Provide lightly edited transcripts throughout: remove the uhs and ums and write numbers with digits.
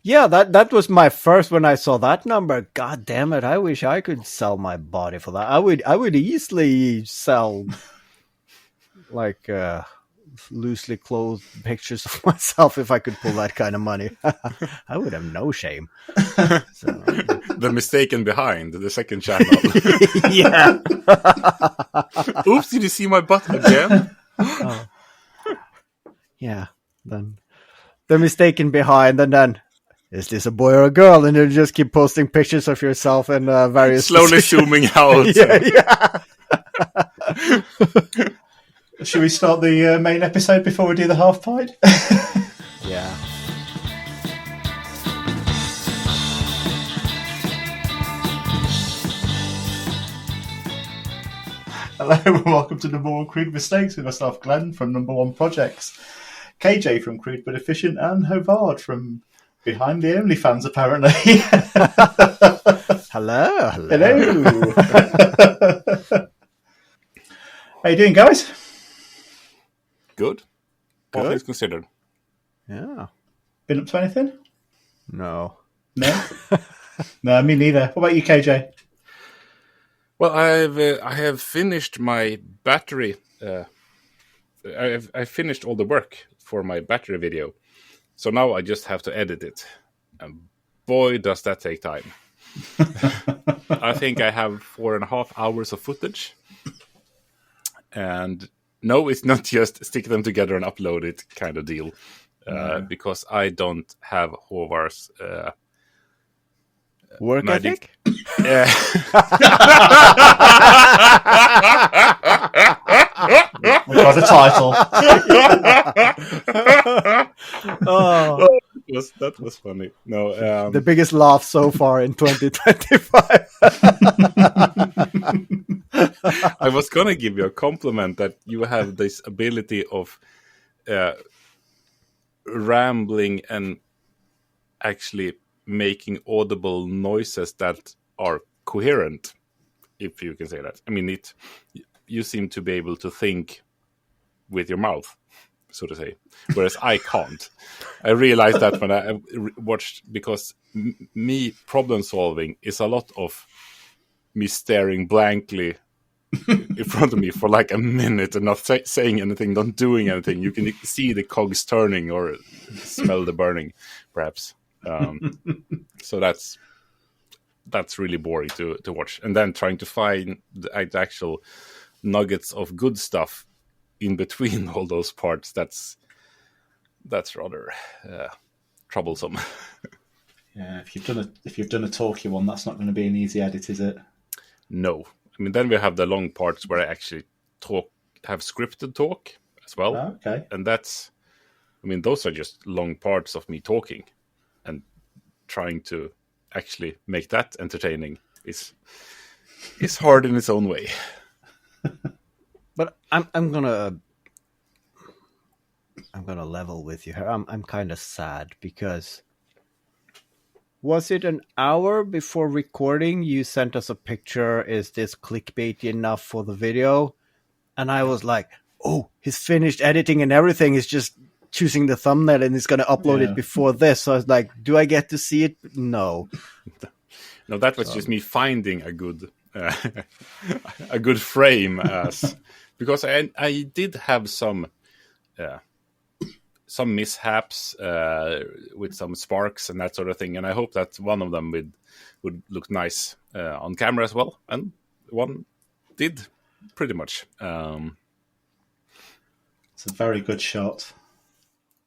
Yeah, that was my first when I saw that number. God damn it! I wish I could sell my body for that. I would easily sell like loosely clothed pictures of myself if I could pull that kind of money. I would have no shame. So. The Mistaken Behind, the second channel. Yeah. Oops! Did you see my butt again? Oh. Yeah. Then the Mistaken Behind, and then. Is this a boy or a girl? And you just keep posting pictures of yourself and various... Slowly zooming out. Yeah. Should we start the main episode before we do the half pint? Yeah. Hello and welcome to No.1 Crude Mistakes with myself, Glenn, from No.1 Projects, KJ from Crude But Efficient, and Haavard from Behind the OnlyFans, apparently. Hello. Hello. How you doing, guys? Good. All things considered. Yeah. Been up to anything? No. No? No, me neither. What about you, KJ? Well, I have finished my battery. I finished all the work for my battery video, so now I just have to edit it, and boy, does that take time. I think I have 4.5 hours of footage, and no, it's not just stick them together and upload it kind of deal, because I don't have Haavard's Work magic. ethic? Yeah. We got the title. Oh, That was funny. No, the biggest laugh so far in 2025. I was gonna give you a compliment that you have this ability of rambling and actually making audible noises that are coherent, if you can say that. I mean, you seem to be able to think with your mouth, so to say, whereas I can't. I realized that when I watched, because me problem solving is a lot of me staring blankly in front of me for like a minute and not saying anything, not doing anything. You can see the cogs turning or smell the burning, perhaps. So that's really boring to watch, and then trying to find the actual nuggets of good stuff in between all those parts, that's rather troublesome. Yeah, if you've done a talky one, that's not going to be an easy edit, is it? No, I mean, then we have the long parts where I actually have scripted talk as well. Oh, okay. And those are just long parts of me talking, and trying to actually make that entertaining is hard in its own way. But I'm gonna level with you here. I'm kind of sad because was it an hour before recording you sent us a picture? Is this clickbaity enough for the video? And I was like, oh, he's finished editing and everything. He's just choosing the thumbnail and he's going to upload it before this. So I was like, do I get to see it? No. No, that was just me finding a good frame, because I did have some mishaps with some sparks and that sort of thing, and I hope that one of them would look nice on camera as well, and one did pretty much. It's a very good shot.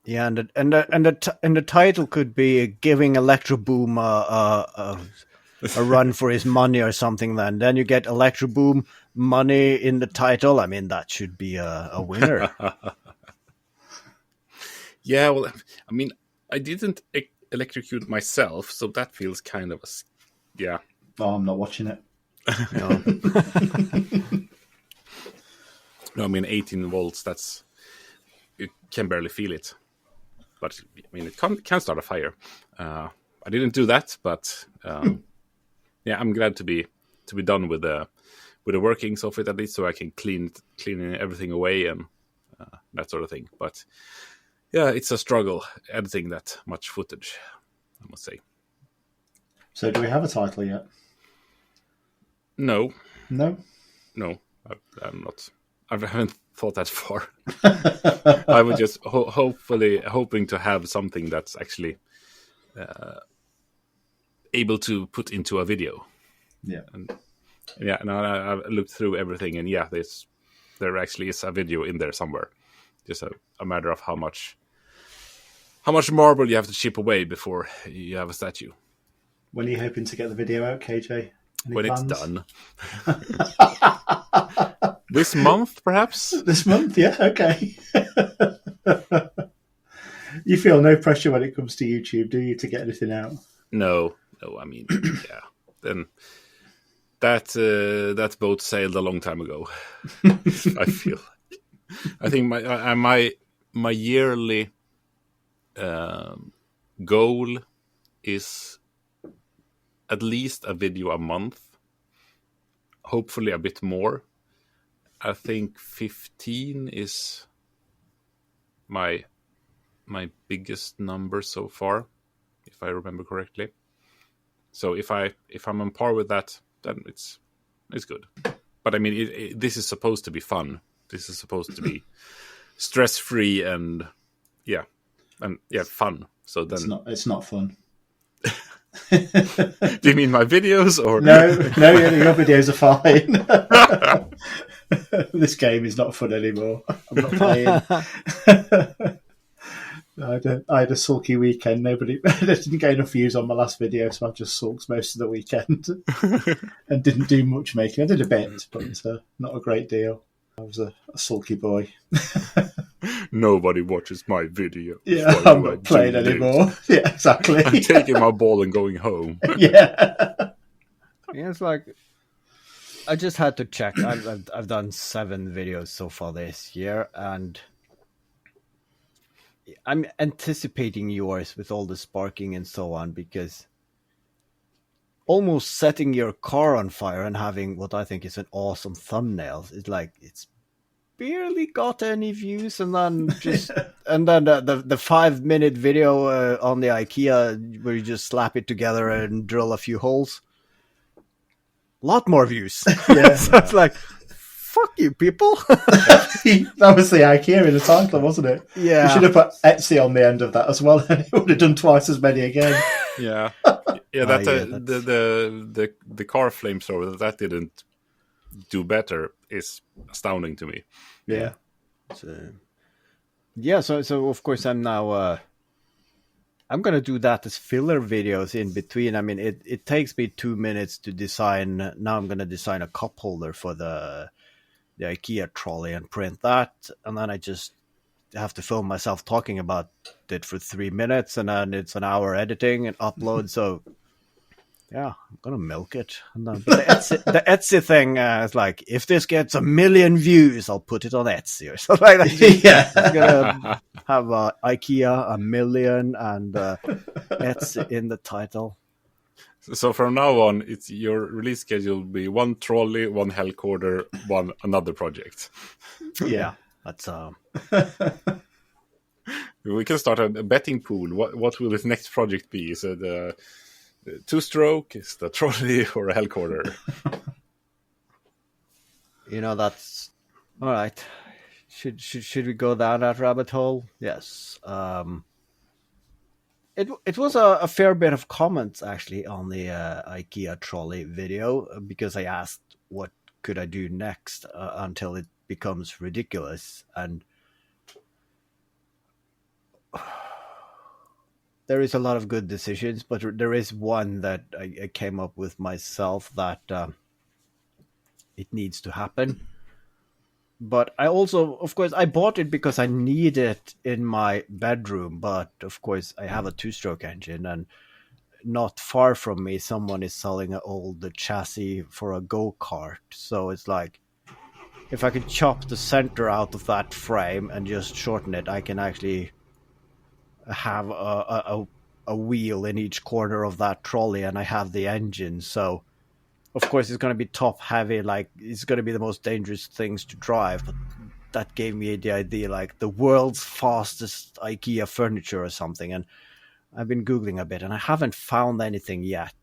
Yeah, and the title could be "Giving Electro Boom a run for his money" or something. Then you get Electro Boom money in the title. I mean, that should be a winner. Yeah, well, I mean, I didn't electrocute myself, so that feels kind of yeah. Oh, I'm not watching it. No. No, I mean, 18 volts. You can barely feel it. But I mean, it can start a fire. I didn't do that, but yeah, I'm glad to be done with the workings of it at least, so I can clean everything away and that sort of thing. But yeah, it's a struggle editing that much footage. I must say. So do we have a title yet? No, No? I'm not. I haven't thought that far. I would just hoping to have something that's actually able to put into a video. Yeah. And I've looked through everything, and there actually is a video in there somewhere. Just a matter of how much marble you have to chip away before you have a statue. When are you hoping to get the video out, KJ? When it's done. This month, perhaps? This month, yeah, okay. You feel no pressure when it comes to YouTube, do you, to get anything out? No, I mean, yeah. Then that boat sailed a long time ago. I feel. I think my yearly goal is at least a video a month. Hopefully a bit more. I think 15 is my biggest number so far, if I remember correctly. So if I'm on par with that, then it's good. But I mean, this is supposed to be fun. This is supposed to be stress-free and fun. So then it's not fun. Do you mean my videos or no? Your videos are fine. This game is not fun anymore. I'm not playing. I had a sulky weekend. I didn't get enough views on my last video, so I just sulked most of the weekend and didn't do much making. I did a bit, but not a great deal. I was a sulky boy. Nobody watches my video. Yeah, I'm not playing anymore. Yeah, exactly. I'm taking my ball and going home. Yeah. Yeah, it's like I just had to check. I've done 7 videos so far this year, and I'm anticipating yours with all the sparking and so on, because almost setting your car on fire and having what I think is an awesome thumbnail is like it's barely got any views, and then the 5-minute video on the IKEA where you just slap it together and drill a few holes. A lot more views. Yeah. So it's like, fuck you, people. That was the IKEA in the title, wasn't it? Yeah. You should have put Etsy on the end of that as well, and it would have done twice as many again. Yeah. The car flamethrower that didn't do better is astounding to me. Yeah. So of course I'm now I'm gonna do that as filler videos in between. I mean, it takes me 2 minutes to design. Now I'm gonna design a cup holder for the IKEA trolley and print that, and then I just have to film myself talking about it for 3 minutes, and then it's an hour editing and upload. So yeah, I'm gonna milk it. And then, but the Etsy thing is like, if this gets 1 million views, I'll put it on Etsy or something like that. Yeah, I'm gonna have IKEA 1 million and Etsy in the title. So from now on, it's your release schedule will be 1 trolley, 1 hellcorder, 1 another project. Yeah, that's We can start a betting pool. What will this next project be? Is it the 2-stroke? Is the trolley or a hellcorder? That's all right. Should we go down that rabbit hole? Yes. It was a fair bit of comments actually on the IKEA trolley video, because I asked what could I do next until it becomes ridiculous, and there is a lot of good decisions, but there is one that I came up with myself that it needs to happen. But I also, of course, I bought it because I need it in my bedroom. But of course, I have a 2-stroke engine, and not far from me, someone is selling an old chassis for a go-kart. So it's like, if I could chop the center out of that frame and just shorten it, I can actually have a wheel in each corner of that trolley, and I have the engine. So of course it's going to be top heavy, like it's going to be the most dangerous things to drive, but that gave me the idea, like the world's fastest IKEA furniture or something. And I've been Googling a bit, and I haven't found anything yet.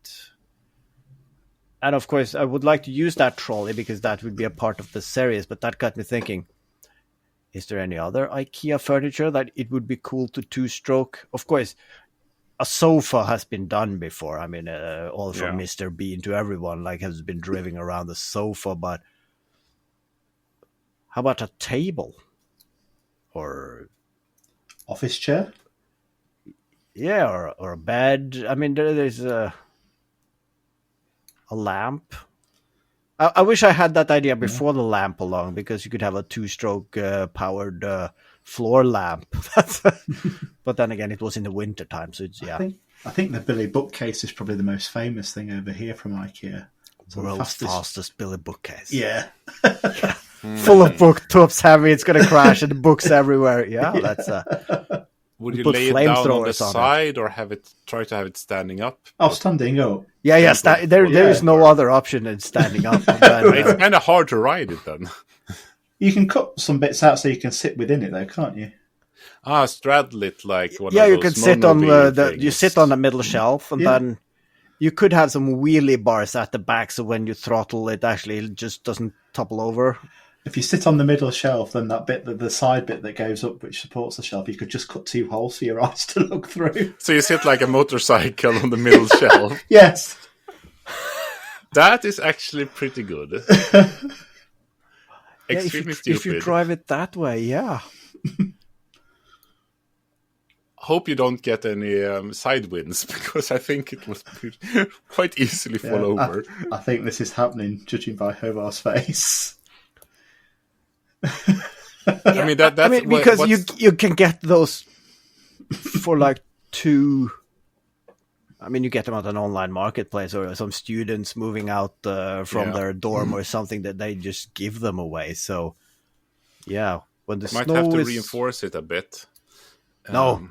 And of course, I would like to use that trolley because that would be a part of the series. But that got me thinking: is there any other IKEA furniture that it would be cool to two-stroke? Of course, a sofa has been done before. I mean, all from Mr. Bean to everyone has been driving around the sofa. But how about a table or office chair? Yeah, or a bed. I mean, there's a lamp. I wish I had that idea before the lamp along, because you could have a two-stroke powered floor lamp. But then again, it was in the winter time, so it's I think the Billy bookcase is probably the most famous thing over here from IKEA. So world's fastest Billy bookcase. Yeah. Full of bookshelves, heavy. It's gonna crash, and the books everywhere. Yeah, that's Would you lay it down on the side or try to have it standing up? Oh, standing up. Yeah, yes. There is no other option than standing up. It's kind of hard to ride it then. You can cut some bits out so you can sit within it, though, can't you? Straddle it like one yeah, of you those can sit on things. you sit on the middle shelf, and then you could have some wheelie bars at the back, so when you throttle it, actually it just doesn't topple over. If you sit on the middle shelf, then that bit, the side bit that goes up, which supports the shelf, you could just cut 2 holes for your eyes to look through. So you sit like a motorcycle on the middle shelf. Yes. That is actually pretty good. Extremely stupid. If you drive it that way, yeah. Hope you don't get any side winds, because I think it would quite easily fall over. I think this is happening, judging by Haavard's face. I mean, that's because you can get those for like 2. I mean, you get them at an online marketplace, or some students moving out from their dorm or something, that they just give them away. So, yeah, when the might snow have to reinforce it a bit. No.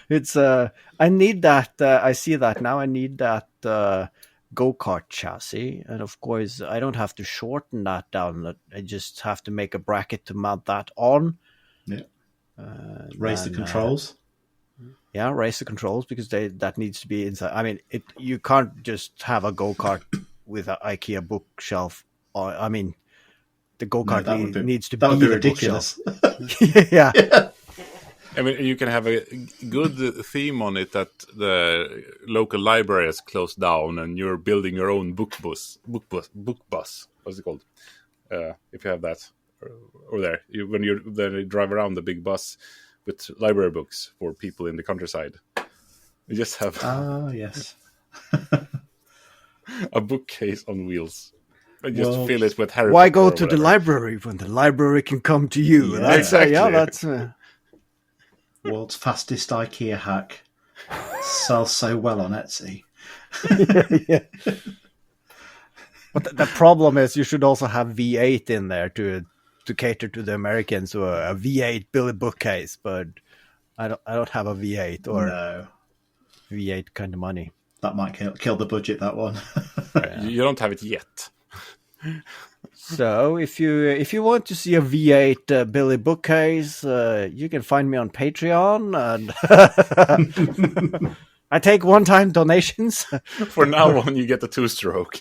It's I need that. I see that now. I need that go-kart chassis, and of course, I don't have to shorten that down. I just have to make a bracket to mount that on. Yeah. Raise the controls. Raise the controls, because that needs to be inside. I mean, you can't just have a go-kart with an IKEA bookshelf. I mean, the go-kart needs to be ridiculous. Yeah. I mean, you can have a good theme on it that the local library has closed down, and you're building your own book bus. What's it called? If you have that, or there, when you drive around the big bus with library books for people in the countryside, you just have yes, a bookcase on wheels. And just fill it with Harry Why Potter go to the library when the library can come to you? Yeah, exactly. That's. World's fastest IKEA hack. Sells so well on Etsy. Yeah. But the problem is, you should also have V8 in there to cater to the Americans, who are a V8 Billy bookcase. But I don't have a V8 or V8 kind of money. That might kill the budget. That one. You don't have it yet. So if you want to see a V8 Billy bookcase, you can find me on Patreon, and I take one-time donations. For now on, you get the 2-stroke.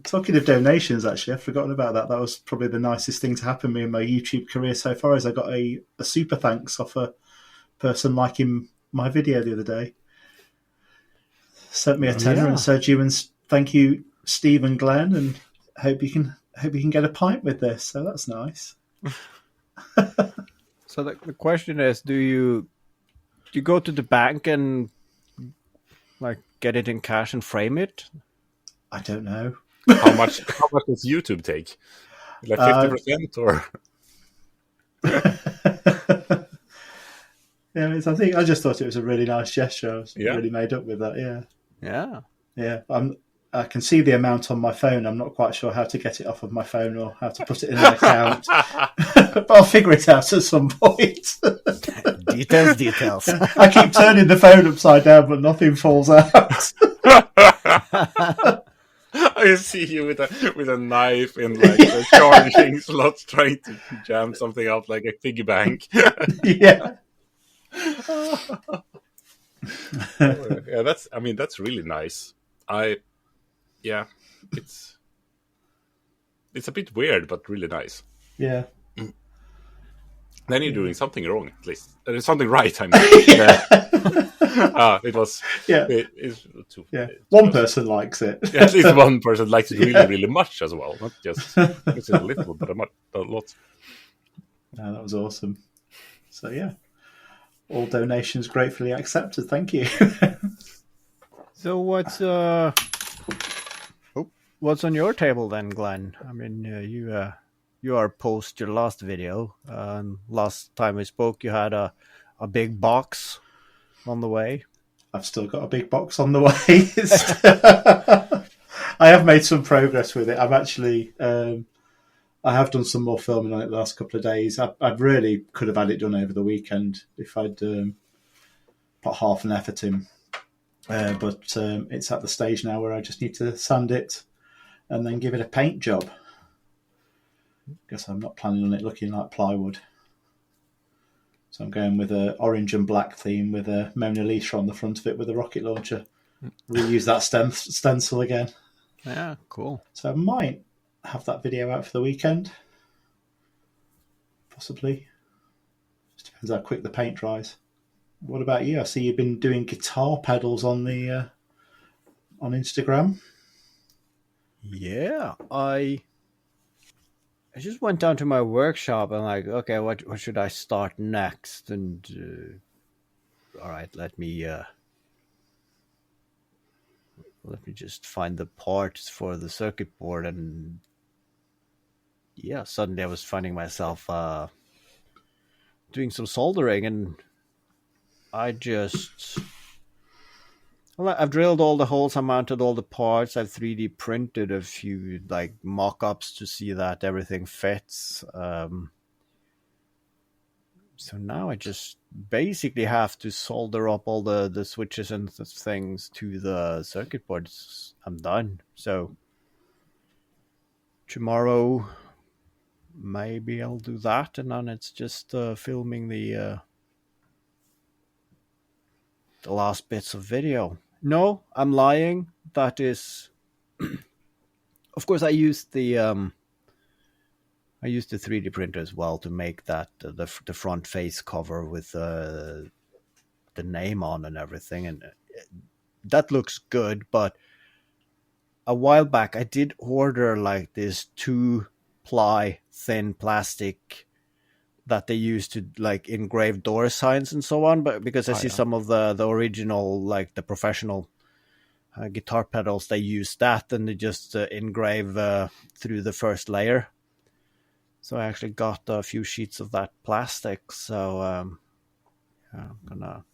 Talking of donations, actually, I've forgotten about that. That was probably the nicest thing to happen to me in my YouTube career so far. Is I got a super thanks off a person liking my video the other day. Sent me a tenner and said, thank you, Steve and Glenn, and hope you can get a pint with this. So that's nice. So the question is, do you go to the bank and get it in cash and frame it? I don't know. How much does YouTube take? Like 50% or? I just thought it was a really nice gesture. I was really made up with that. Yeah. I can see the amount on my phone. I'm not quite sure how to get it off of my phone or how to put it in an account. But I'll figure it out at some point. Details. I keep turning the phone upside down, but nothing falls out. I I see you with a knife in like the charging slots, trying to jam something out like a piggy bank. Yeah. Yeah, that's really nice. Yeah, it's a bit weird, but really nice. Yeah. Then you're doing something wrong, at least. There's something right, I mean. It was. Yeah. It's too. Yeah. It One was- person likes it. At least one person likes it really, Yeah. really much as well, not just a little, but a lot. No, that was awesome. So yeah, all donations gratefully accepted. Thank you. So what's on your table then, Glenn? I mean, you are post your last video. Last time we spoke, you had a big box on the way. I've still got a big box on the way. I have made some progress with it. I've actually, I have done some more filming on it the last couple of days. I really could have had it done over the weekend if I'd put half an effort in. But it's at the stage now where I just need to sand it and then give it a paint job. Guess I'm not planning on it looking like plywood. So I'm going with an orange and black theme with a Mona Lisa on the front of it with a rocket launcher. Reuse that stencil again. Yeah, cool. So I might have that video out for the weekend. Possibly. Just depends how quick the paint dries. What about you? I see you've been doing guitar pedals on the on Instagram. Yeah, I just went down to my workshop and like, okay, what should I start next? And all right, let me just find the parts for the circuit board. And yeah, suddenly I was finding myself doing some soldering, and I've drilled all the holes, I mounted all the parts, I've 3D printed a few like mock-ups to see that everything fits. So now I just basically have to solder up all the switches and things to the circuit boards. I'm done. So tomorrow maybe I'll do that, and then it's just filming the last bits of video. No, I'm lying. That is, of course, I used the 3D printer as well to make that the front face cover with the name on and everything, and that looks good. But a while back, I did order like this 2-ply thin plastic that they use to like engrave door signs and so on, but because I see some of the original, like the professional guitar pedals, they use that and they just engrave through the first layer. So I actually got a few sheets of that plastic. So I'm gonna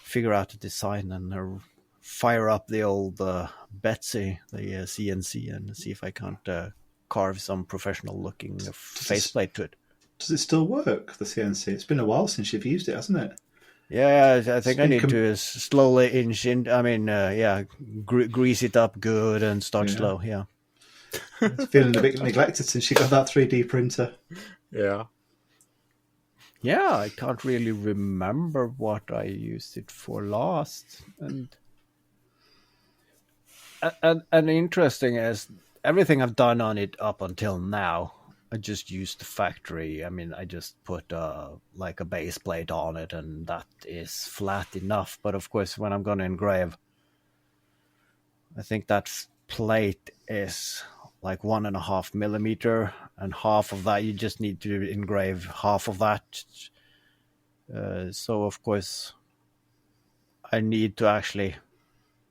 figure out a design and fire up the old Betsy, the CNC, and see if I can't carve some professional looking faceplate to it. Does it still work, the CNC? It's been a while since you've used it, hasn't it? Yeah, I think I need to slowly inch in. I mean, grease it up good and start slow. Yeah, it's feeling a bit neglected since you got that 3D printer. Yeah. Yeah, I can't really remember what I used it for last. And interesting is everything I've done on it up until now, I just used the factory. I mean, I just put like a base plate on it, and that is flat enough. But of course, when I'm going to engrave, I think that plate is like 1.5 millimeter, and half of that you just need to engrave half of that. So of course, I need to actually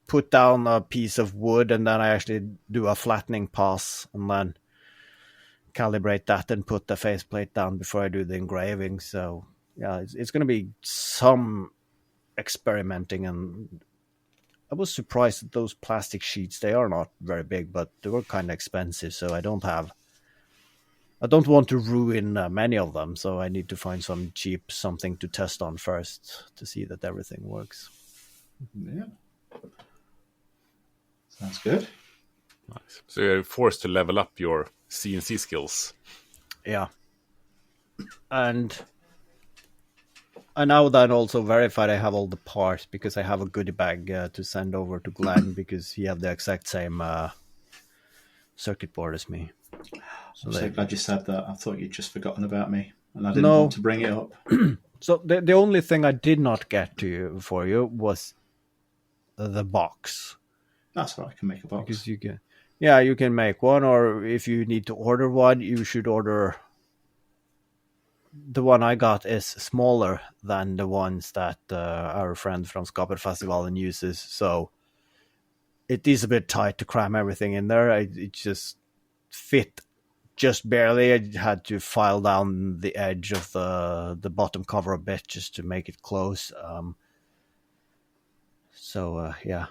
put down a piece of wood, and then I actually do a flattening pass, and then calibrate that and put the faceplate down before I do the engraving. So yeah, it's going to be some experimenting, and I was surprised at those plastic sheets. They are not very big, but they were kind of expensive, so I don't want to ruin many of them, so I need to find some cheap something to test on first to see that everything works. Yeah. Sounds good. Nice. So you're forced to level up your CNC skills. Yeah. And I now then also verified I have all the parts because I have a goodie bag to send over to Glenn because he have the exact same circuit board as me. I'm so glad you said that. I thought you'd just forgotten about me, and I didn't No. want to bring it up. So the only thing I did not get to you for you was the box. That's right. I can make a box. Because you can make one, or if you need to order one, you should order. The one I got is smaller than the ones that our friend from Skaperfestivalen uses, so it is a bit tight to cram everything in there. It just fit just barely. I had to file down the edge of the bottom cover a bit just to make it close. Yeah,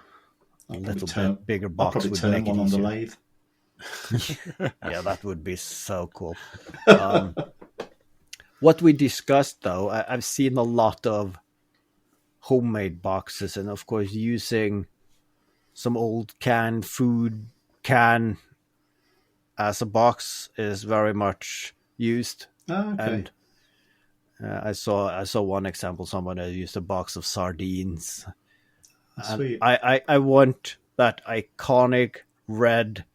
a little bit bigger box would make it easier. On the lathe. Yeah, that would be so cool. What we discussed, though, I've seen a lot of homemade boxes, and of course, using some old canned food can as a box is very much used. Oh, okay. And I saw one example. Someone used a box of sardines. Sweet. I want that iconic red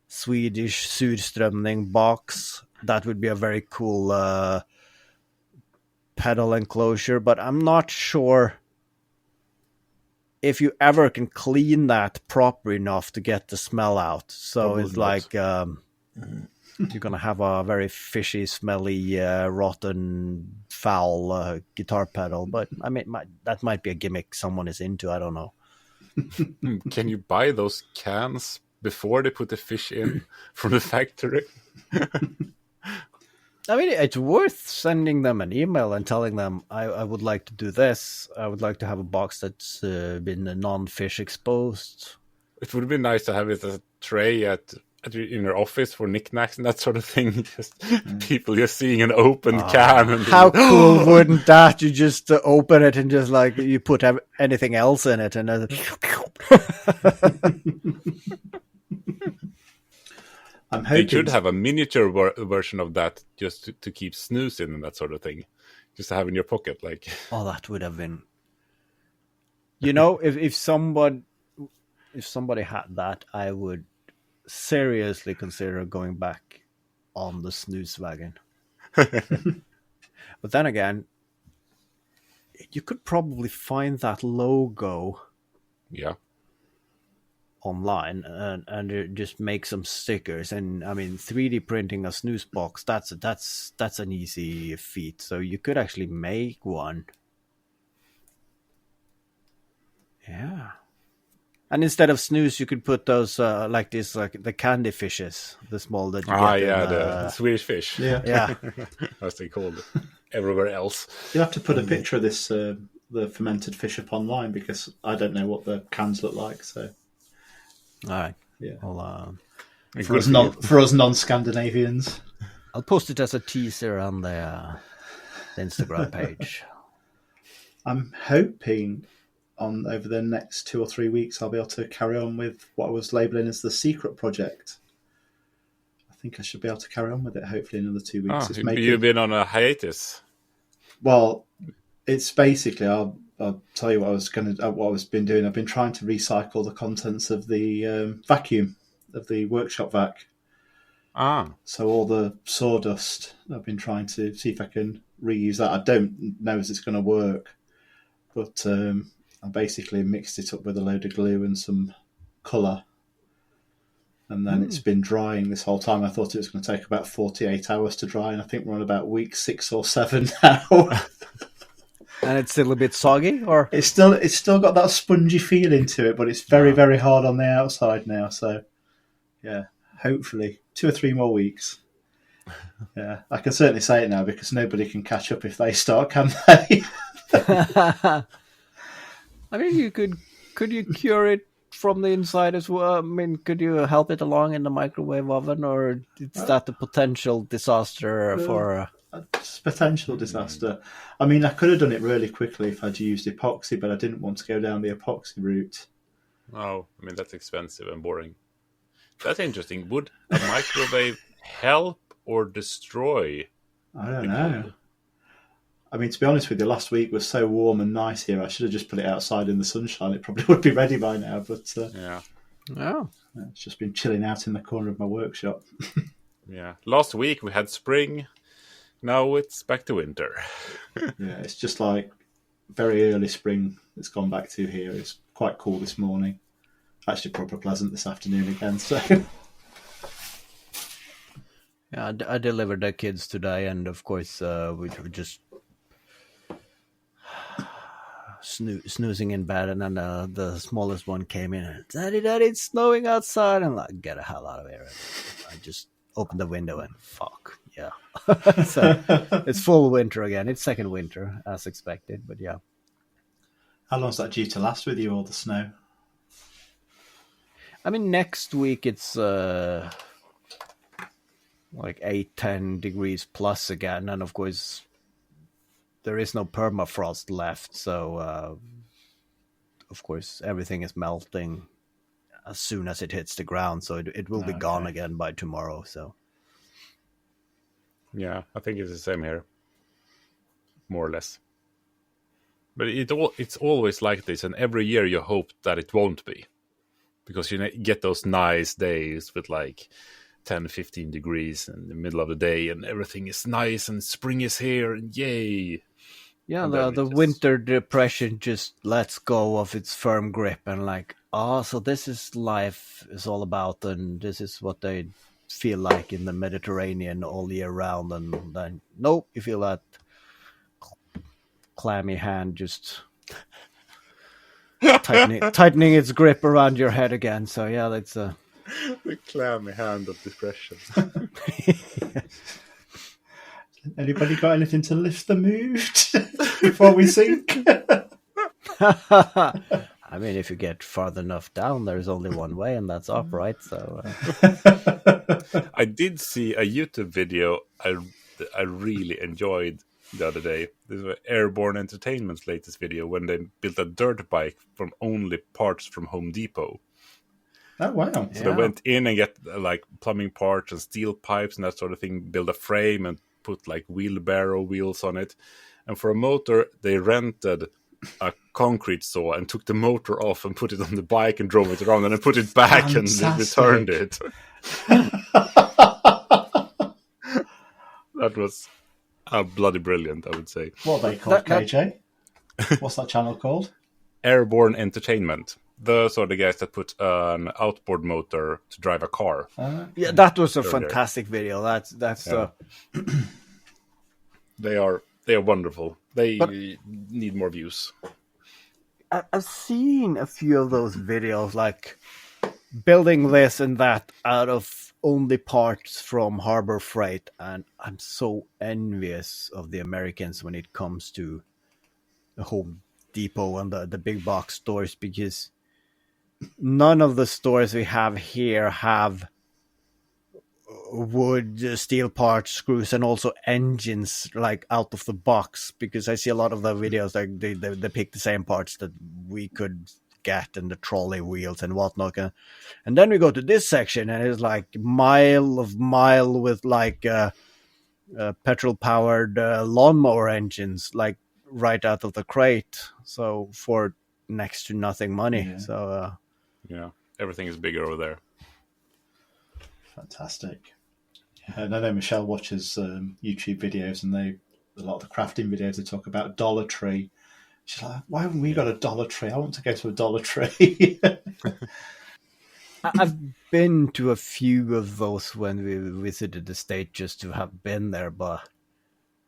Swedish surströmming box. That would be a very cool pedal enclosure, but I'm not sure if you ever can clean that proper enough to get the smell out. So probably it's like you're going to have a very fishy, smelly, rotten, foul guitar pedal. But I mean, that might be a gimmick someone is into. I don't know. Can you buy those cans before they put the fish in from the factory? I mean, it's worth sending them an email and telling them, I would like to do this. I would like to have a box that's been non-fish exposed. It would be nice to have it as a tray in your office for knickknacks and that sort of thing. Just people just seeing an open can. And how cool wouldn't that? You just open it and just like you put anything else in it. And I'm hoping they should have a miniature version of that just to keep snooze in and that sort of thing. Just to have in your pocket. Like, oh, that would have been... You know, if somebody had that, I would seriously consider going back on the snooze wagon. But then again, you could probably find that logo online and just make some stickers. And I mean, 3D printing a snooze box, that's an easy feat. So you could actually make one. Yeah. And instead of snooze, you could put those like the candy fishes, the small that you get. The Swedish fish. Yeah. As they called it everywhere else. You'll have to put a picture of this, the fermented fish up online, because I don't know what the cans look like. So, all right, yeah. For us non-Scandinavians, I'll post it as a teaser on the Instagram page. I'm hoping over the next 2 or 3 weeks, I'll be able to carry on with what I was labelling as the secret project. I think I should be able to carry on with it, hopefully, in another 2 weeks. You've been on a hiatus. Well, it's basically, I'll tell you what I've been doing. I've been trying to recycle the contents of the vacuum, of the workshop vac. So all the sawdust, I've been trying to see if I can reuse that. I don't know if it's going to work, but I basically mixed it up with a load of glue and some colour. And then it's been drying this whole time. I thought it was going to take about 48 hours to dry, and I think we're on about week 6 or 7 now. And it's still a bit soggy, or it's still got that spongy feeling to it, but it's very, very hard on the outside now. So, yeah, hopefully 2 or 3 more weeks. Yeah, I can certainly say it now because nobody can catch up if they start, can they? I mean, could you cure it from the inside as well? I mean, could you help it along in the microwave oven, or is that a potential disaster for? It's a potential disaster. I mean, I could have done it really quickly if I'd used epoxy, but I didn't want to go down the epoxy route. Oh, I mean, that's expensive and boring. That's interesting. Would a microwave help or destroy? I don't know. I mean, to be honest with you, last week was so warm and nice here. I should have just put it outside in the sunshine. It probably would be ready by now, but Yeah. Oh. it's just been chilling out in the corner of my workshop. Yeah. Last week we had spring. Now it's back to winter. Yeah, it's just like very early spring it's gone back to here. It's quite cool this morning. Actually, proper pleasant this afternoon again. So, Yeah, I delivered the kids today, and of course, we were just snoozing in bed, and then the smallest one came in and, Daddy, it's snowing outside. I'm like, get the hell out of here. I just opened the window and fuck, yeah. So it's full winter again. It's second winter, as expected, but yeah. how long's that due to last with you, all the snow? I mean, next week it's like 8-10 degrees plus again, and of course there is no permafrost left, so of course everything is melting as soon as it hits the ground, so it will be gone again by tomorrow. So Yeah, I think it's the same here, more or less. But it's always like this, and every year you hope that it won't be, because you get those nice days with like 10-15 degrees in the middle of the day, and everything is nice, and spring is here, and yay! yeah, And the just... winter depression just lets go of its firm grip, and like, so this is life is all about, and this is what they feel like in the Mediterranean all year round, and then nope, you feel that clammy hand just tightening its grip around your head again. So yeah, that's the clammy hand of depression. Anybody got anything to lift the mood before we sink? I mean, if you get farther enough down, there's only one way, and that's up, right? So I did see a YouTube video I really enjoyed the other day. This was Airborne Entertainment's latest video when they built a dirt bike from only parts from Home Depot. Oh, wow. So they went in and get like plumbing parts and steel pipes and that sort of thing, build a frame and put like wheelbarrow wheels on it. And for a motor, they rented a concrete saw and took the motor off and put it on the bike and drove it around and then put it back. Fantastic. And returned it. That was bloody brilliant, I would say. What are they called, KJ? What's that channel called? Airborne Entertainment. Those are the guys that put an outboard motor to drive a car. Yeah, that was a fantastic video. That's They are wonderful. They need more views. I've seen a few of those videos, like building this and that out of only parts from Harbor Freight, and I'm so envious of the Americans when it comes to the Home Depot and the big box stores, because none of the stores we have here have wood, steel parts, screws, and also engines like out of the box, because I see a lot of the videos like they pick the same parts that we could get, and the trolley wheels and whatnot, and then we go to this section and it's like mile with like petrol powered lawnmower engines, like right out of the crate, so for next to nothing money. So everything is bigger over there. Fantastic. And I know Michelle watches YouTube videos, and a lot of the crafting videos, they talk about Dollar Tree. She's like, why haven't we got a Dollar Tree? I want to go to a Dollar Tree. I've been to a few of those when we visited the state, just to have been there, but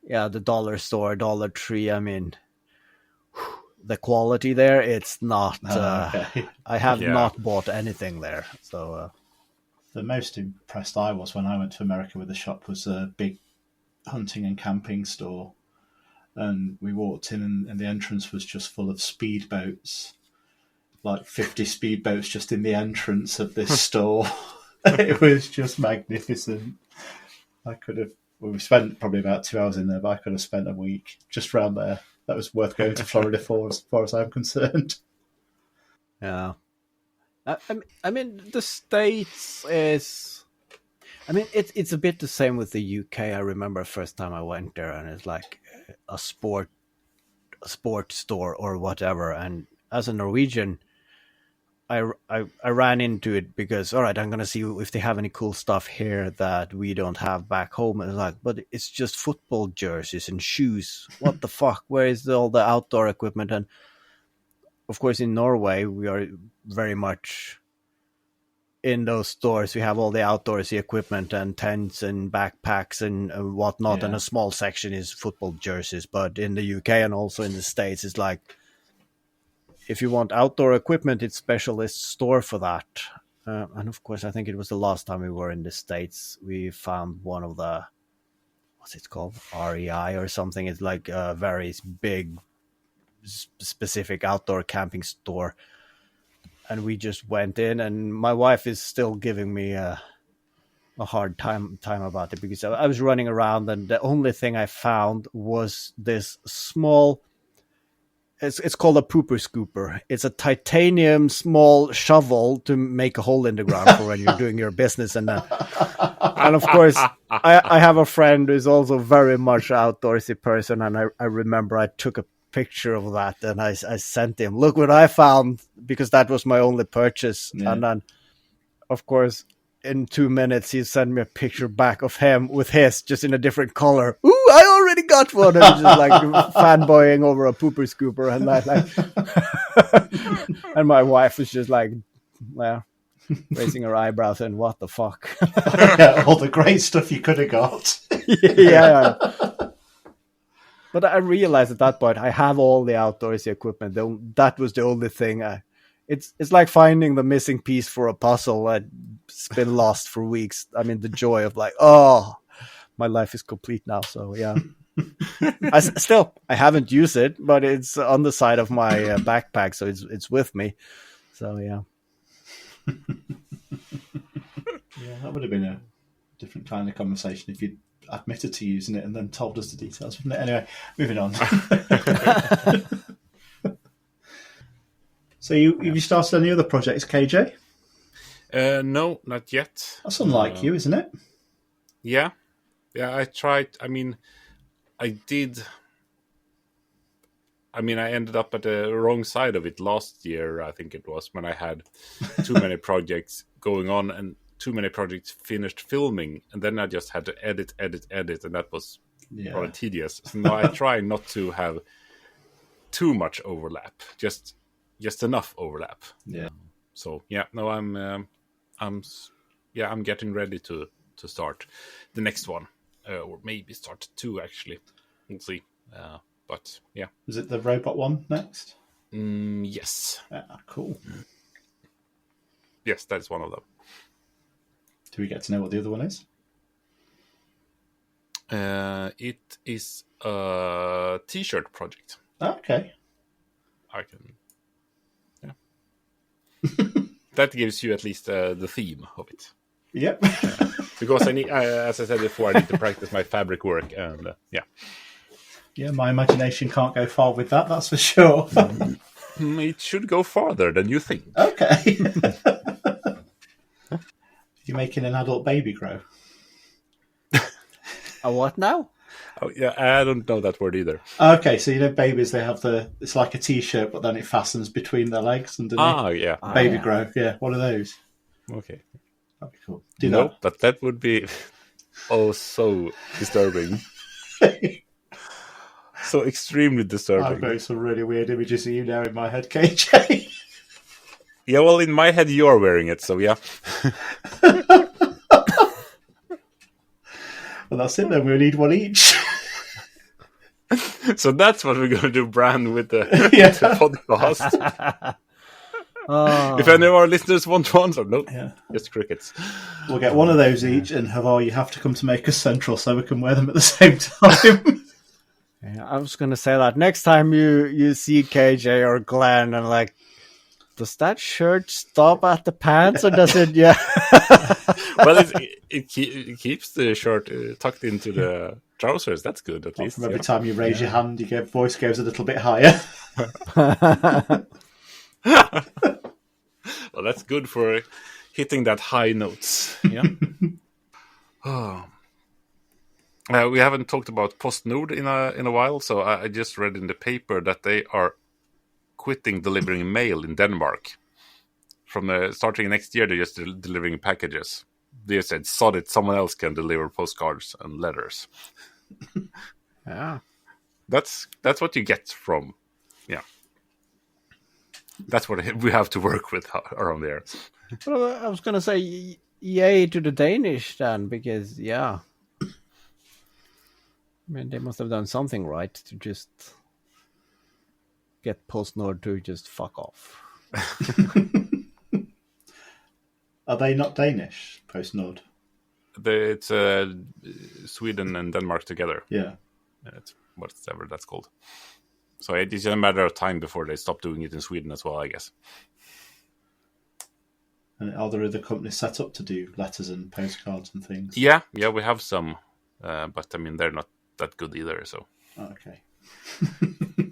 yeah, the dollar store, Dollar Tree, I mean, the quality there, it's not okay. I have not bought anything there, so the most impressed I was when I went to America with the shop was a big hunting and camping store. And we walked in, and the entrance was just full of speedboats, like 50 speedboats just in the entrance of this store. It was just magnificent. We spent probably about 2 hours in there, but I could have spent a week just around there. That was worth going to Florida for, as far as I'm concerned. Yeah. I mean, the States is. I mean, it's a bit the same with the UK. I remember the first time I went there, and it's like a sport store or whatever. And as a Norwegian, I ran into it because, all right, I'm gonna see if they have any cool stuff here that we don't have back home. And it's like, but it's just football jerseys and shoes. What the fuck? Where is all the outdoor equipment? And of course, in Norway, we are very much in those stores. We have all the outdoorsy equipment and tents and backpacks and whatnot, and a small section is football jerseys. But in the UK and also in the States, it's like, if you want outdoor equipment, it's specialist store for that. And of course, I think it was the last time we were in the States, we found one of the, what's it called? REI or something. It's like a very big, specific outdoor camping store. And we just went in, and my wife is still giving me a hard time about it, because I was running around, and the only thing I found was this small, it's called a pooper scooper. It's a titanium small shovel to make a hole in the ground for when you're doing your business. And of course, I have a friend who's also very much outdoorsy person, and I remember I took a picture of that, and I sent him, look what I found, because that was my only purchase. And then of course in 2 minutes he sent me a picture back of him with his, just in a different color. Ooh, I already got one. And just like fanboying over a pooper scooper, and and my wife was just like, well, raising her eyebrows and what the fuck. All the great stuff you could have got. Yeah. But I realized at that point I have all the outdoorsy equipment. That was the only thing. It's like finding the missing piece for a puzzle that's been lost for weeks. I mean, the joy of like, oh, my life is complete now. So yeah, I haven't used it, but it's on the side of my backpack, so it's with me. So yeah. Yeah, that would have been a different kind of conversation if you'd admitted to using it and then told us the details, wouldn't it? Anyway, moving on. So you started any other projects, KJ? No, not yet. That's unlike you, isn't it? Yeah, I tried. I mean, I ended up at the wrong side of it last year, I think it was, when I had too many projects going on and too many projects finished filming, and then I just had to edit, and that was rather tedious. So now I try not to have too much overlap, just enough overlap. Yeah. So yeah, no, I'm getting ready to start the next one, or maybe start 2 actually. We'll see. But yeah, is it the robot one next? Yes. Cool. Yes, that's one of them. Do we get to know what the other one is? It is a t-shirt project. Okay. I can. Yeah. That gives you at least the theme of it. Yep. Because I need, as I said before, I need to practice my fabric work, and yeah. Yeah, my imagination can't go far with that. That's for sure. It should go farther than you think. Okay. You're making an adult baby grow. A what now? Oh yeah, I don't know that word either. Okay, so you know babies, they have it's like a t-shirt, but then it fastens between their legs underneath. Ah, yeah. Baby grow, yeah, one of those. Okay. That'd be cool. But that would be so disturbing. So extremely disturbing. I've got some really weird images of you now in my head, KJ. Yeah, well, in my head, you're wearing it, so yeah. Well, that's it then. We need one each. So that's what we're going to do, Brand, with the podcast. If any of our listeners want one, so no, just crickets. We'll get one of those each, and you have to come to make us central so we can wear them at the same time. Yeah, I was going to say that next time you see KJ or Glenn, and like, does that shirt stop at the pants, or does it? Yeah. Well, it keeps the shirt tucked into the trousers. That's good, at least. From every time you raise your hand, your voice goes a little bit higher. Well, Well, that's good for hitting that high notes. Yeah. We haven't talked about PostNord in a while, so I just read in the paper that they are quitting delivering mail in Denmark. From starting next year, they're just delivering packages. They said, "Sod it, someone else can deliver postcards and letters." Yeah. That's what you get from, yeah. That's what we have to work with around there. Well, I was going to say yay to the Danish then, because, yeah. I mean, they must have done something right to just get PostNord to just fuck off. Are they not Danish, PostNord? It's Sweden and Denmark together. Yeah. It's whatever that's called. So it is a matter of time before they stop doing it in Sweden as well, I guess. And are there other companies set up to do letters and postcards and things? Yeah, we have some, but I mean they're not that good either. So Okay.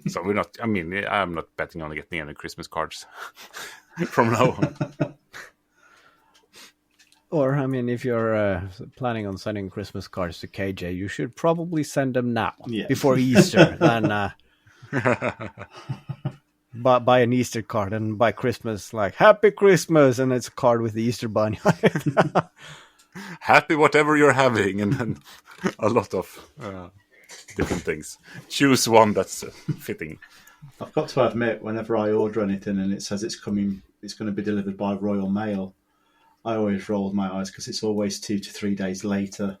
so we're not. I mean, I'm not betting on getting any Christmas cards from now on. Or, I mean, if you're planning on sending Christmas cards to KJ, you should probably send them now, before Easter. Then buy an Easter card, and by Christmas, like, Happy Christmas, and it's a card with the Easter bunny on it. Happy whatever you're having, and then a lot of different things. Choose one that's fitting. I've got to admit, whenever I order anything and it says it's going to be delivered by Royal Mail, I always roll my eyes because it's always 2 to 3 days later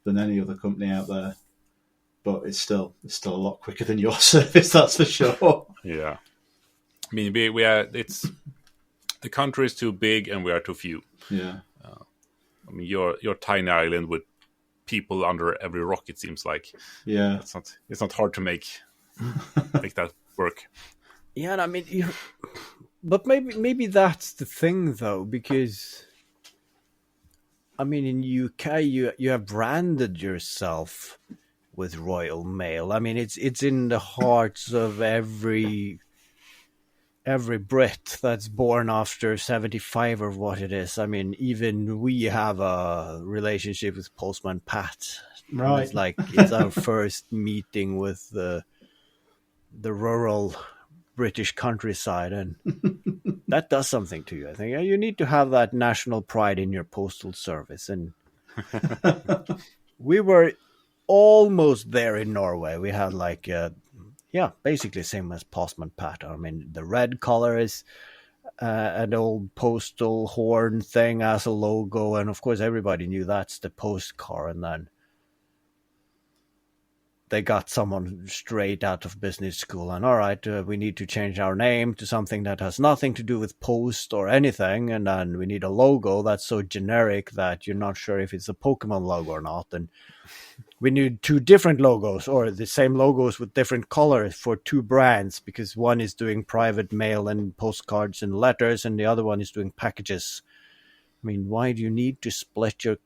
than any other company out there. But it's still a lot quicker than your service, that's for sure. Yeah, I mean, we are. It's the country is too big and we are too few. Yeah, I mean, your tiny island with people under every rock. It seems like. Yeah, it's not hard to make that work. Yeah, and I mean, but maybe that's the thing though, because I mean, in UK you have branded yourself with Royal Mail. I mean, it's in the hearts of every Brit that's born after 75 or what it is. I mean, even we have a relationship with Postman Pat. right. It's like it's our first meeting with the rural British countryside, and that does something to you. I think you need to have that national pride in your postal service, and we were almost there in Norway. We had like basically same as Postman Pat. I mean, the red color is an old postal horn thing as a logo, and of course everybody knew that's the post car. And then they got someone straight out of business school, and all right, we need to change our name to something that has nothing to do with post or anything, and then we need a logo that's so generic that you're not sure if it's a Pokemon logo or not, and we need 2 different logos, or the same logos with different colors for 2 brands, because one is doing private mail and postcards and letters, and the other one is doing packages. I mean, why do you need to split your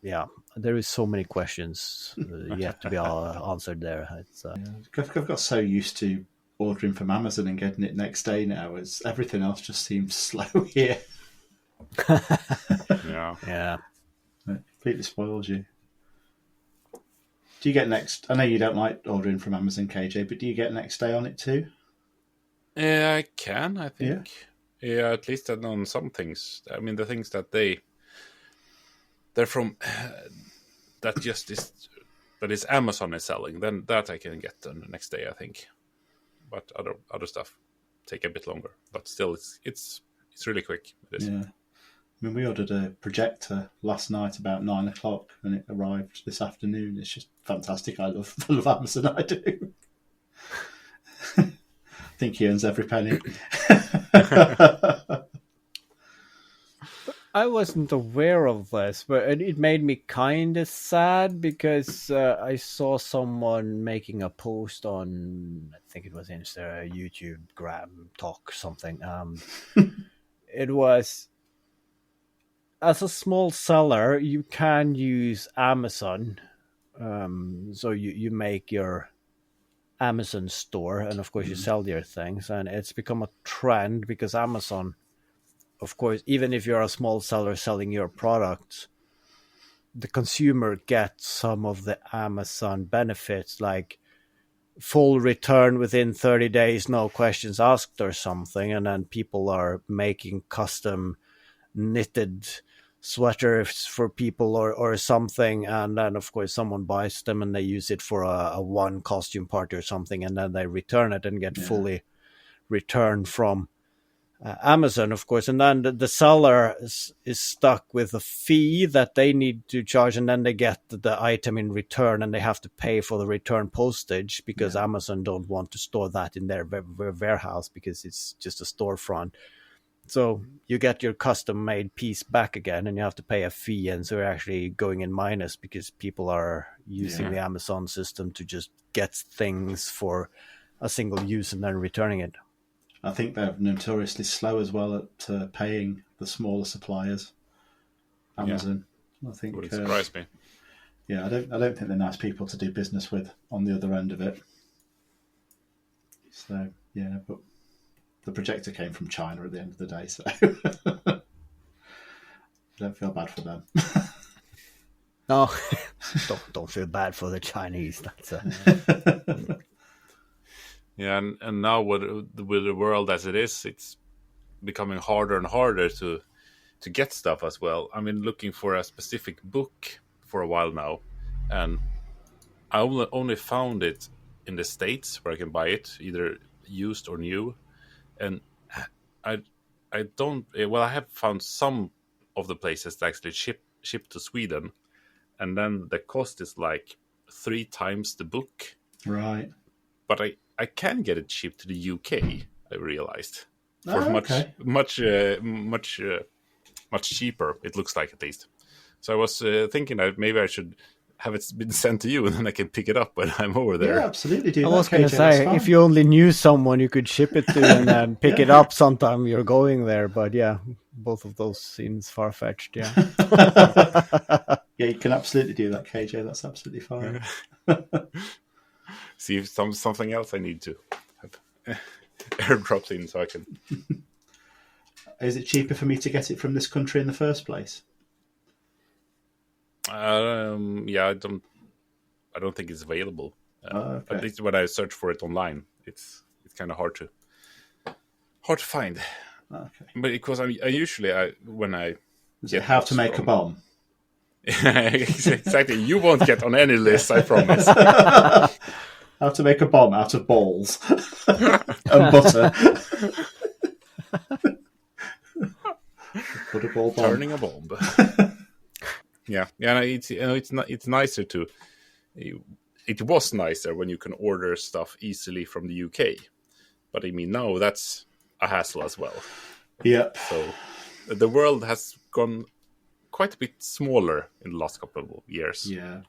Yeah, there is so many questions yet to be answered there. It's, I've got so used to ordering from Amazon and getting it next day now, as everything else just seems slow here. Yeah. It completely spoils you. Do you get next? I know you don't like ordering from Amazon, KJ, but do you get next day on it too? Yeah, I can. I think. Yeah, at least on some things. I mean, the things that they're from that is Amazon is selling, then that I can get on the next day, I think. But other stuff take a bit longer. But still, it's really quick. It is. Yeah. I mean, we ordered a projector last night about 9 o'clock, and it arrived this afternoon. It's just fantastic. I love Amazon. I do. I think he earns every penny. I wasn't aware of this, but it made me kind of sad, because I saw someone making a post on, I think it was Insta, YouTube, Gram, Talk, something. It was, as a small seller, you can use Amazon. So you make your Amazon store, and of course you sell your things, and it's become a trend because Amazon of course, even if you're a small seller selling your products, the consumer gets some of the Amazon benefits, like full return within 30 days, no questions asked or something. And then people are making custom knitted sweaters for people or something. And then, of course, someone buys them and they use it for a one costume party or something. And then they return it and get fully returned from Amazon, of course, and then the seller is stuck with a fee that they need to charge, and then they get the item in return, and they have to pay for the return postage because Amazon don't want to store that in their warehouse because it's just a storefront. So you get your custom-made piece back again, and you have to pay a fee, and so you're actually going in minus because people are using the Amazon system to just get things for a single use and then returning it. I think they're notoriously slow as well at paying the smaller suppliers. Amazon, I think, would surprise me. Yeah, I don't think they're nice people to do business with on the other end of it. So yeah, but the projector came from China at the end of the day, so I don't feel bad for them. No, don't feel bad for the Chinese. That's Yeah, and now with the world as it is, it's becoming harder and harder to get stuff as well. I mean, looking for a specific book for a while now, and I only found it in the States where I can buy it, either used or new. And I don't. Well, I have found some of the places that actually ship to Sweden, and then the cost is like 3 times the book. Right. But I can get it shipped to the UK. I realized for much cheaper. It looks like, at least. So I was thinking that maybe I should have it been sent to you, and then I can pick it up when I'm over there. Yeah, absolutely. Do I was going to say, if you only knew someone you could ship it to and then pick it up sometime you're going there. But yeah, both of those seems far-fetched, yeah. Yeah, you can absolutely do that, KJ. That's absolutely fine. See if something else I need to have airdropped in so I can. Is it cheaper for me to get it from this country in the first place? Yeah, I don't think it's available. Okay. At least when I search for it online, it's kind of hard to find. Okay. But because when I Is it how to make a bomb? Exactly. You won't get on any list, I promise. How to make a bomb out of balls and butter. Put a ball bomb. Turning a bomb. Yeah. No, it's nicer to. It was nicer when you can order stuff easily from the UK, but I mean now that's a hassle as well. Yep. So the world has gone quite a bit smaller in the last couple of years. Yeah.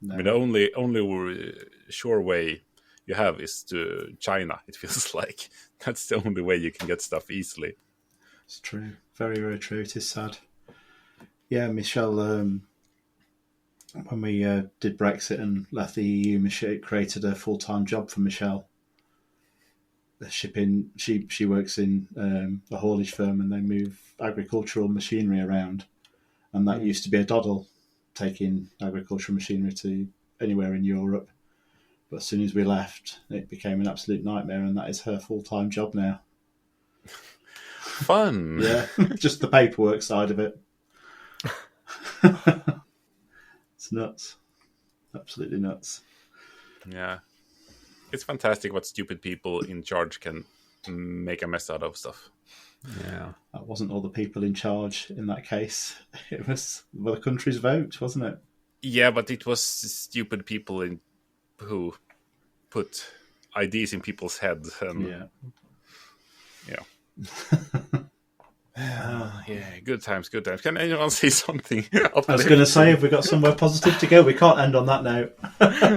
No. I mean, the only sure way you have is to China. It feels like that's the only way you can get stuff easily. It's true. Very, very true. It is sad. Yeah, Michelle, when we did Brexit and left the EU, Michelle created a full-time job for Michelle. The shipping, she works in a haulage firm, and they move agricultural machinery around. And that used to be a doddle, taking agricultural machinery to anywhere in Europe. But as soon as we left, it became an absolute nightmare, and that is her full-time job now. Fun. Yeah, just the paperwork side of it. It's nuts. Absolutely nuts. Yeah. It's fantastic what stupid people in charge can make a mess out of stuff. Yeah. That wasn't all the people in charge in that case. It was the country's vote, wasn't it? Yeah, but it was stupid people who put ideas in people's heads. And, yeah. Yeah, good times. Can anyone say something? I was going to say, if we got somewhere positive to go, we can't end on that note.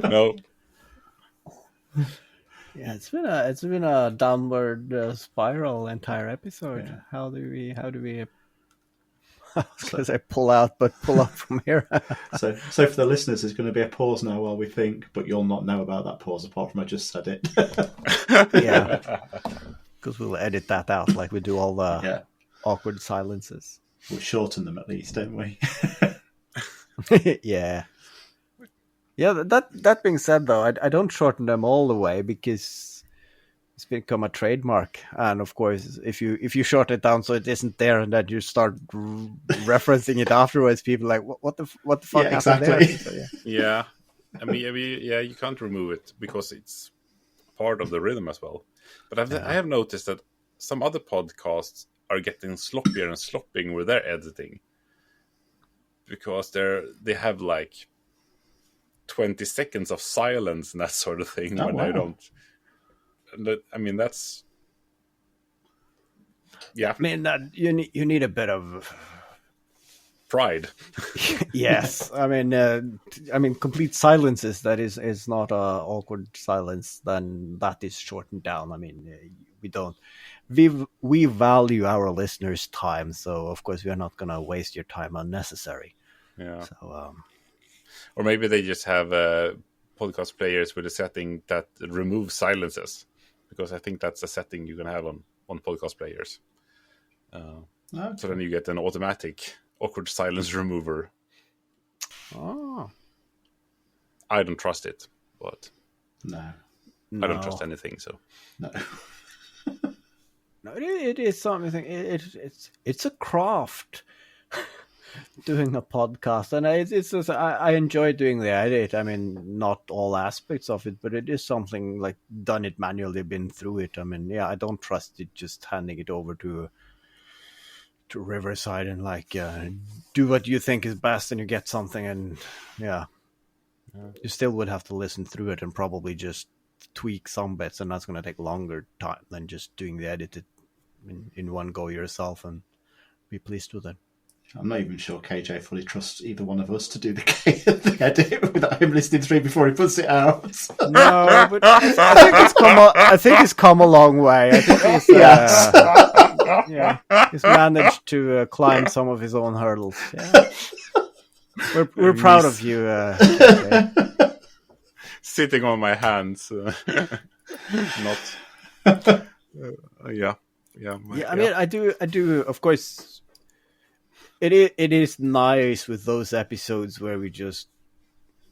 No. Yeah, it's been a downward spiral entire episode. Yeah. How do we I was going to say pull up from here. So for the listeners, there's going to be a pause now while we think, but you'll not know about that pause apart from I just said it. Yeah, because we'll edit that out like we do all awkward silences. We'll shorten them at least, don't we? Yeah. That being said, though, I don't shorten them all the way because it's become a trademark. And of course, if you short it down so it isn't there, and then you start referencing it afterwards, people are like, what the fuck happened exactly. there? So, Yeah. I mean, you can't remove it because it's part of the rhythm as well. But I have noticed that some other podcasts are getting sloppier and slopping with their editing because they have like 20 seconds of silence and that sort of thing when wow. they don't. I mean, that's yeah. I mean, you need a bit of pride. Yes, I mean, complete silences that is not a awkward silence. Then that is shortened down. I mean, we value our listeners' time, so of course we are not going to waste your time unnecessary. Yeah. So, or maybe they just have podcast players with a setting that removes silences, because I think that's a setting you can have on podcast players. Okay. So then you get an automatic awkward silence remover. oh I don't trust it, but No. I don't trust anything. So No. No, it is something. It's a craft. Doing a podcast, and it's just, I enjoy doing the edit. I mean, not all aspects of it, but it is something like done it manually, been through it. I mean, yeah, I don't trust it just handing it over to Riverside and like do what you think is best, and you get something, and yeah, you still would have to listen through it and probably just tweak some bits, and that's going to take longer time than just doing the edit in one go yourself and be pleased with it. I'm not even sure KJ fully trusts either one of us to do the edit without him listening through before he puts it out. No, but I think it's come a long way. I think he's managed to climb some of his own hurdles. Yeah. We're proud of you. KJ. sitting on my hands, not. Yeah. I mean, I do. Of course. It is nice with those episodes where we just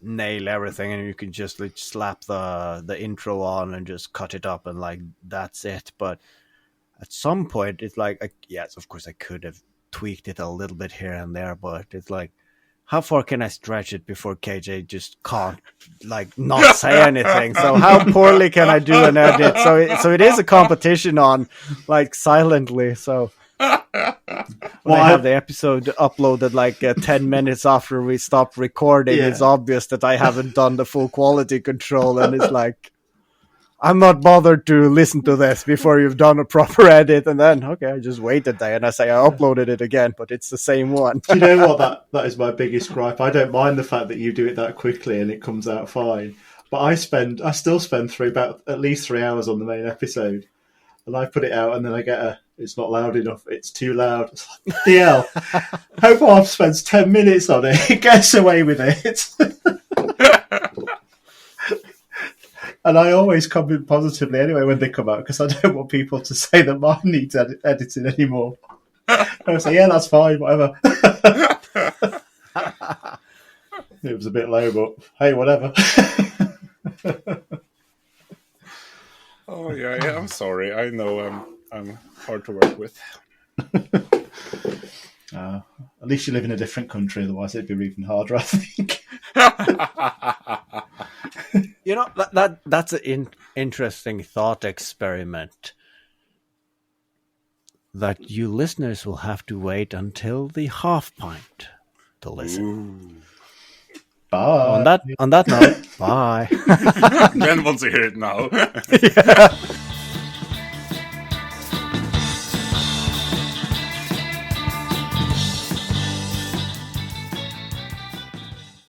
nail everything, and you can just like slap the intro on and just cut it up, and like that's it. But at some point, it's like, yes, of course, I could have tweaked it a little bit here and there, but it's like, how far can I stretch it before KJ just can't like not say anything? So how poorly can I do an edit? So it is a competition on like silently. So. When I have the episode uploaded like 10 minutes after we stopped recording, it's obvious that I haven't done the full quality control, and it's like, I'm not bothered to listen to this before you've done a proper edit, and then I just wait a day and I say I uploaded it again, but it's the same one. Do you know what? That is my biggest gripe. I don't mind the fact that you do it that quickly and it comes out fine, but I still spend through about at least 3 hours on the main episode, and I put it out and then I get it's not loud enough, it's too loud. It's like, DL, Hope I've spent 10 minutes on it. It gets away with it. And I always comment positively anyway when they come out, because I don't want people to say that mine needs editing anymore. I say, yeah, that's fine, whatever. It was a bit low, but hey, whatever. Oh yeah, I'm sorry. I know I'm hard to work with. At least you live in a different country, otherwise it'd be even harder, I think. You know, that's an interesting thought experiment that you listeners will have to wait until the half pint to listen. Ooh. Bye. On that note, bye. Ben wants to hear it now. Yeah.